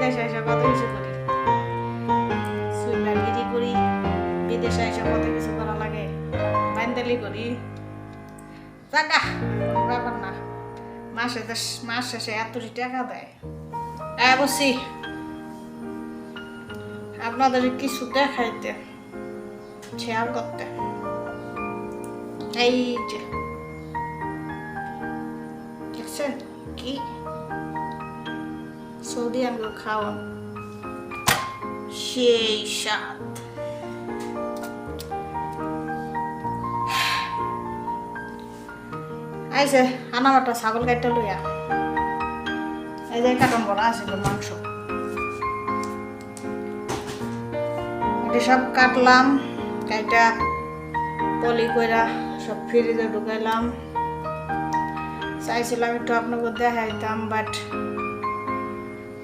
বিদেশে এসে কত কিছু করি, সুইপারগিরি করি, বিদেশে এসে কত কিছু করা লাগে, বাইন্দালি করি, টাকা কোনো ব্যাপার না। মাস শেষে এতটি টাকা দেয়। বসি আপনাদের কিছু দেখাইতে, শেয়ার করতে। এই যে দেখছেন কি সৌদি আঙ্গুর খাওয়া, সেই স্বাদ। আইসে আনামাটা ছাগল কাটতে লইয়া, এই যে কাটন করা আছে মাংস, এটা সব কাটলাম, কাইটা পলি কইরা সব ফ্রিজে ঢুকাইলাম। চাইছিলাম একটু আপনাকে দেখাইতাম, বাট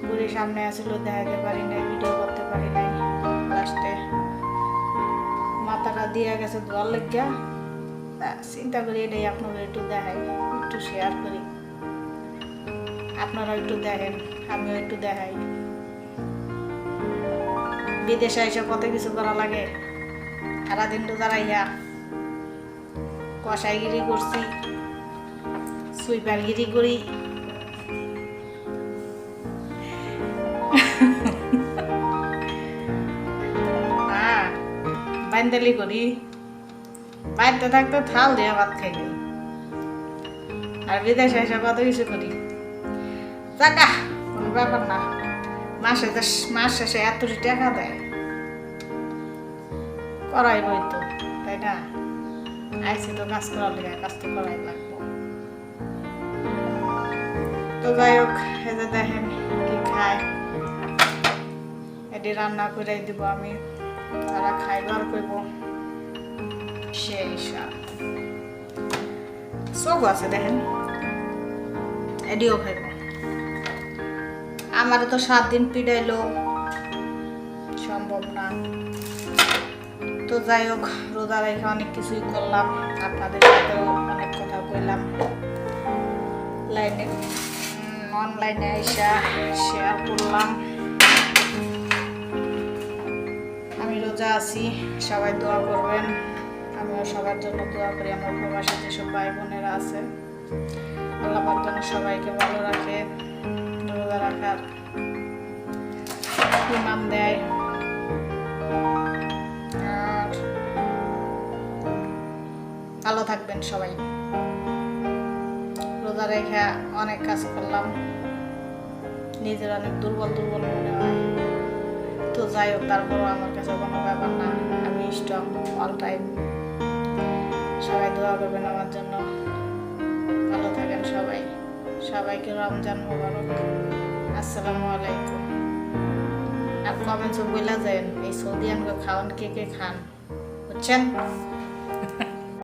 বুড়ির সামনে আসছিল, দেখাইতে পারি নাই, ভিডিও করতে পারি নাই। লাস্টে মাথাটা দিয়ে গেছে ধোয়ার লেগিয়া, চিন্তা করি এটাই আপনাদের একটু দেখাই, একটু শেয়ার করি, আপনারা একটু দেখেন, আমিও একটু দেখাই। বিদেশে এসে কত কিছু করা লাগে, সারাদিন তো দাঁড়াইয়া কষাইগিরি করছি, সুইপারগিরি করি, বাইন্দালি করি, বাড়িতে থাকতে থাল দিয়ে ভাত খাই, আর বিদেশে এসে কত কিছু করি। টাকা কোনো ব্যাপার না, মাস শেষে এতটি টাকা দেয়, করাইবই তো, তাই না? আইসি তো কাজ করার লেগে, কাজ তো করাই লাগবো। তো যাই হোক, এই যে দেখেন কি খায়, এটি রান্না করে দিব আমি, তারা খাইবার করব, সেই স্বাদ। সব আছে দেখেন, এটিও খাইব। আমার তো 7 দিন পিড়াইলো, সম্ভব না। তো যাই হোক, রোজা রেখে অনেক কিছুই করলাম, আপনাদের সাথেও অনেক কথা কইলাম, অনলাইনে এসে শেয়ার করলাম। আমি রোজা আছি, সবাই দোয়া করবেন, আমিও সবার জন্য দোয়া করি। আমার প্রবাসী যেসব ভাই বোনেরা আছে, আল্লাহ পাক যেন সবাইকে ভালো রাখে, রোজা রাখার ইমাম দেয়। আর ভালো থাকবেন সবাই। রোজা রেখে অনেক কাজ করলাম, নিজের অনেক দুর্বল মনে হয়। তো যাই হোক, তারপরও আমার কাছে কোনো ব্যাপার না, আমি স্ট্রং অল টাইম। সবাই দোয়া করবেন আমার জন্য, ভালো থাকেন সবাই। সবাইকে রমজান মোবারক, আসসালামু আলাইকুম। আর কমেন্টসও বলে যান এই সৌদি আঙ্গুর খাওয়ান কে কে খান, বুঝছেন?